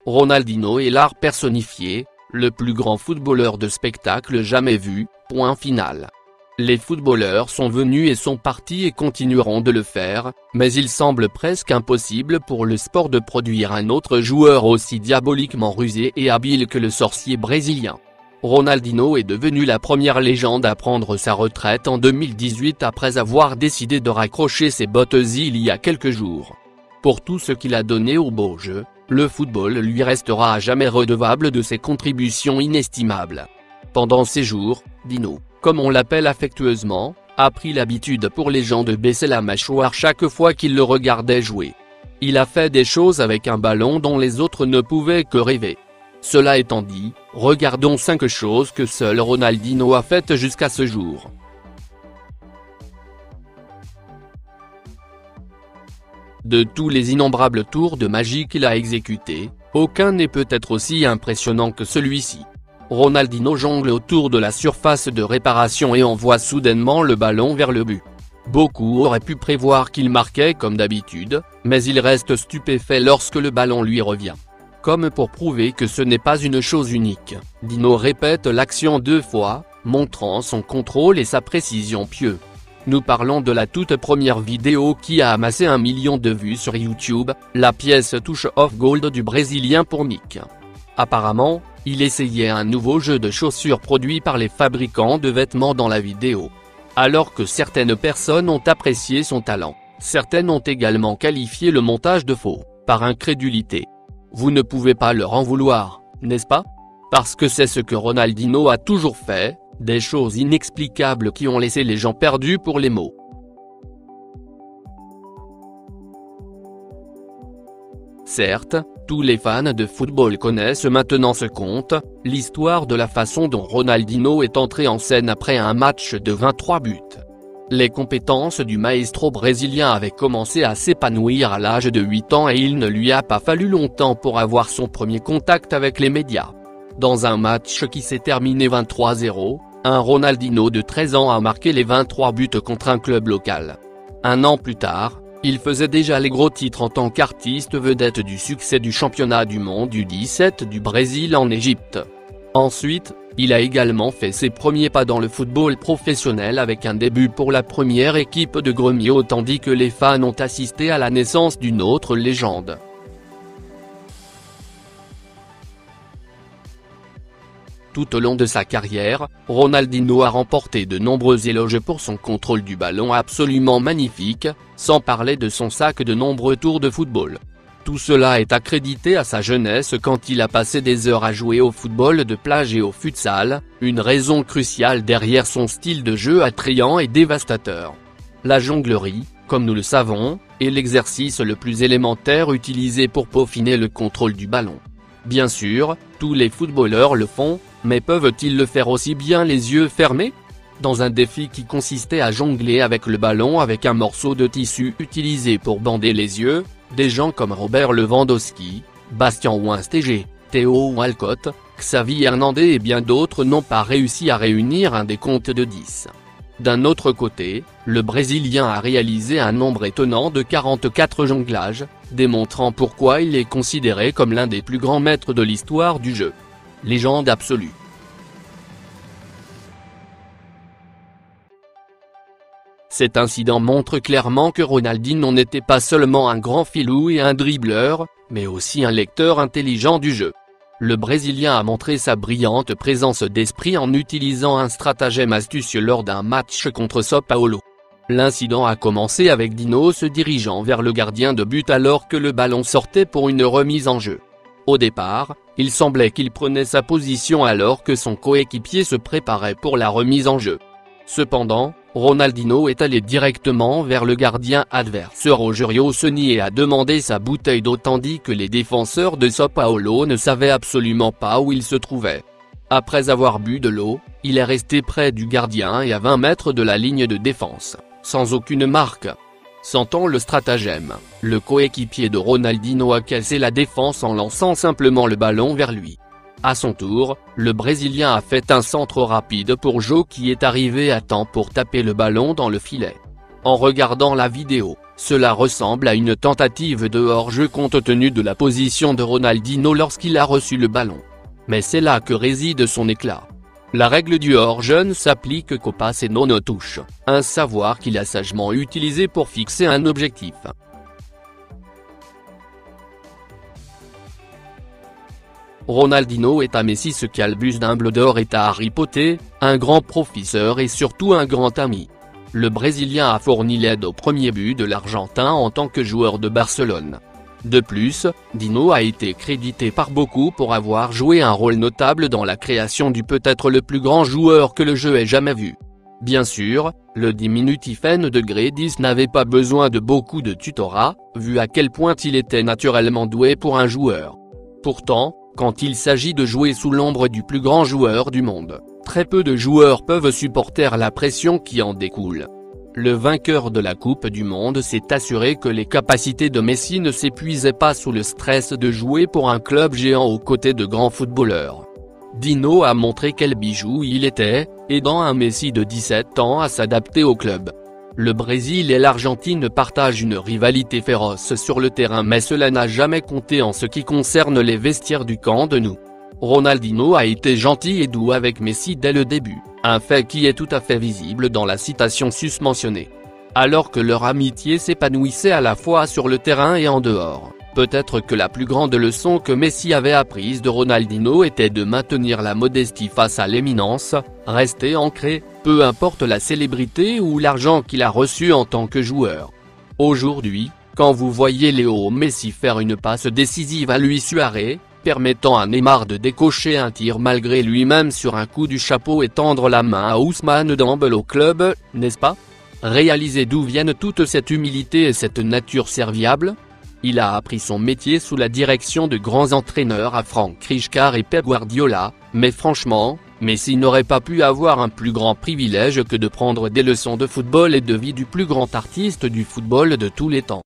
Ronaldinho est l'art personnifié, le plus grand footballeur de spectacle jamais vu, point final. Les footballeurs sont venus et sont partis et continueront de le faire, mais il semble presque impossible pour le sport de produire un autre joueur aussi diaboliquement rusé et habile que le sorcier brésilien. Ronaldinho est devenu la première légende à prendre sa retraite en 2018 après avoir décidé de raccrocher ses bottes il y a quelques jours. Pour tout ce qu'il a donné au beau jeu, le football lui restera à jamais redevable de ses contributions inestimables. Pendant ces jours, Dino, comme on l'appelle affectueusement, a pris l'habitude pour les gens de baisser la mâchoire chaque fois qu'ils le regardaient jouer. Il a fait des choses avec un ballon dont les autres ne pouvaient que rêver. Cela étant dit, regardons 5 choses que seul Ronaldinho a faites jusqu'à ce jour. De tous les innombrables tours de magie qu'il a exécutés, aucun n'est peut-être aussi impressionnant que celui-ci. Ronaldinho jongle autour de la surface de réparation et envoie soudainement le ballon vers le but. Beaucoup auraient pu prévoir qu'il marquait comme d'habitude, mais il reste stupéfait lorsque le ballon lui revient. Comme pour prouver que ce n'est pas une chose unique, Dino répète l'action 2 fois, montrant son contrôle et sa précision pieux. Nous parlons de la toute première vidéo qui a amassé 1 million de vues sur YouTube, la pièce touche off gold du Brésilien pour Nick. Apparemment, il essayait un nouveau jeu de chaussures produit par les fabricants de vêtements dans la vidéo. Alors que certaines personnes ont apprécié son talent, certaines ont également qualifié le montage de faux, par incrédulité. Vous ne pouvez pas leur en vouloir, n'est-ce pas? Parce que c'est ce que Ronaldinho a toujours fait, des choses inexplicables qui ont laissé les gens perdus pour les mots. Certes, tous les fans de football connaissent maintenant ce conte, l'histoire de la façon dont Ronaldinho est entré en scène après un match de 23 buts. Les compétences du maestro brésilien avaient commencé à s'épanouir à l'âge de 8 ans et il ne lui a pas fallu longtemps pour avoir son premier contact avec les médias. Dans un match qui s'est terminé 23-0, un Ronaldinho de 13 ans a marqué les 23 buts contre un club local. Un an plus tard, il faisait déjà les gros titres en tant qu'artiste vedette du succès du championnat du monde U17 du Brésil en Égypte. Ensuite, il a également fait ses premiers pas dans le football professionnel avec un début pour la première équipe de Grêmio tandis que les fans ont assisté à la naissance d'une autre légende. Tout au long de sa carrière, Ronaldinho a remporté de nombreux éloges pour son contrôle du ballon absolument magnifique, sans parler de son sac de nombreux tours de football. Tout cela est accrédité à sa jeunesse quand il a passé des heures à jouer au football de plage et au futsal, une raison cruciale derrière son style de jeu attrayant et dévastateur. La jonglerie, comme nous le savons, est l'exercice le plus élémentaire utilisé pour peaufiner le contrôle du ballon. Bien sûr, tous les footballeurs le font, mais peuvent-ils le faire aussi bien les yeux fermés? Dans un défi qui consistait à jongler avec le ballon avec un morceau de tissu utilisé pour bander les yeux, des gens comme Robert Lewandowski, Bastien Schweinsteiger, Theo Walcott, Xavi Hernandez et bien d'autres n'ont pas réussi à réunir un décompte de 10. D'un autre côté, le Brésilien a réalisé un nombre étonnant de 44 jonglages, démontrant pourquoi il est considéré comme l'un des plus grands maîtres de l'histoire du jeu. Légende absolue. Cet incident montre clairement que Ronaldinho n'était pas seulement un grand filou et un dribbleur, mais aussi un lecteur intelligent du jeu. Le Brésilien a montré sa brillante présence d'esprit en utilisant un stratagème astucieux lors d'un match contre São Paulo. L'incident a commencé avec Dino se dirigeant vers le gardien de but alors que le ballon sortait pour une remise en jeu. Au départ, il semblait qu'il prenait sa position alors que son coéquipier se préparait pour la remise en jeu. Cependant, Ronaldinho est allé directement vers le gardien adverse Rogério Ceni et a demandé sa bouteille d'eau tandis que les défenseurs de São Paulo ne savaient absolument pas où il se trouvait. Après avoir bu de l'eau, il est resté près du gardien et à 20 mètres de la ligne de défense, sans aucune marque. Sentant le stratagème, le coéquipier de Ronaldinho a cassé la défense en lançant simplement le ballon vers lui. À son tour, le Brésilien a fait un centre rapide pour Joe qui est arrivé à temps pour taper le ballon dans le filet. En regardant la vidéo, cela ressemble à une tentative de hors-jeu compte tenu de la position de Ronaldinho lorsqu'il a reçu le ballon. Mais c'est là que réside son éclat. La règle du hors-jeu ne s'applique qu'aux passes et non aux touches, un savoir qu'il a sagement utilisé pour fixer un objectif. Ronaldinho est à Messi ce qu'Albus Dumbledore est à Harry Potter, un grand professeur et surtout un grand ami. Le Brésilien a fourni l'aide au premier but de l'Argentin en tant que joueur de Barcelone. De plus, Dino a été crédité par beaucoup pour avoir joué un rôle notable dans la création du peut-être le plus grand joueur que le jeu ait jamais vu. Bien sûr, le diminutif N de Grey10 n'avait pas besoin de beaucoup de tutorat, vu à quel point il était naturellement doué pour un joueur. Pourtant, quand il s'agit de jouer sous l'ombre du plus grand joueur du monde, très peu de joueurs peuvent supporter la pression qui en découle. Le vainqueur de la Coupe du Monde s'est assuré que les capacités de Messi ne s'épuisaient pas sous le stress de jouer pour un club géant aux côtés de grands footballeurs. Dino a montré quel bijou il était, aidant un Messi de 17 ans à s'adapter au club. Le Brésil et l'Argentine partagent une rivalité féroce sur le terrain mais cela n'a jamais compté en ce qui concerne les vestiaires du camp de nous. Ronaldinho a été gentil et doux avec Messi dès le début, un fait qui est tout à fait visible dans la citation susmentionnée. Alors que leur amitié s'épanouissait à la fois sur le terrain et en dehors, peut-être que la plus grande leçon que Messi avait apprise de Ronaldinho était de maintenir la modestie face à l'éminence, rester ancré, peu importe la célébrité ou l'argent qu'il a reçu en tant que joueur. Aujourd'hui, quand vous voyez Léo Messi faire une passe décisive à Luis Suarez, permettant à Neymar de décocher un tir malgré lui-même sur un coup du chapeau et tendre la main à Ousmane Dembélé au club, n'est-ce pas? Réalisez d'où viennent toute cette humilité et cette nature serviable. Il a appris son métier sous la direction de grands entraîneurs à Franck Rijkaard et Pep Guardiola, mais franchement, Messi n'aurait pas pu avoir un plus grand privilège que de prendre des leçons de football et de vie du plus grand artiste du football de tous les temps.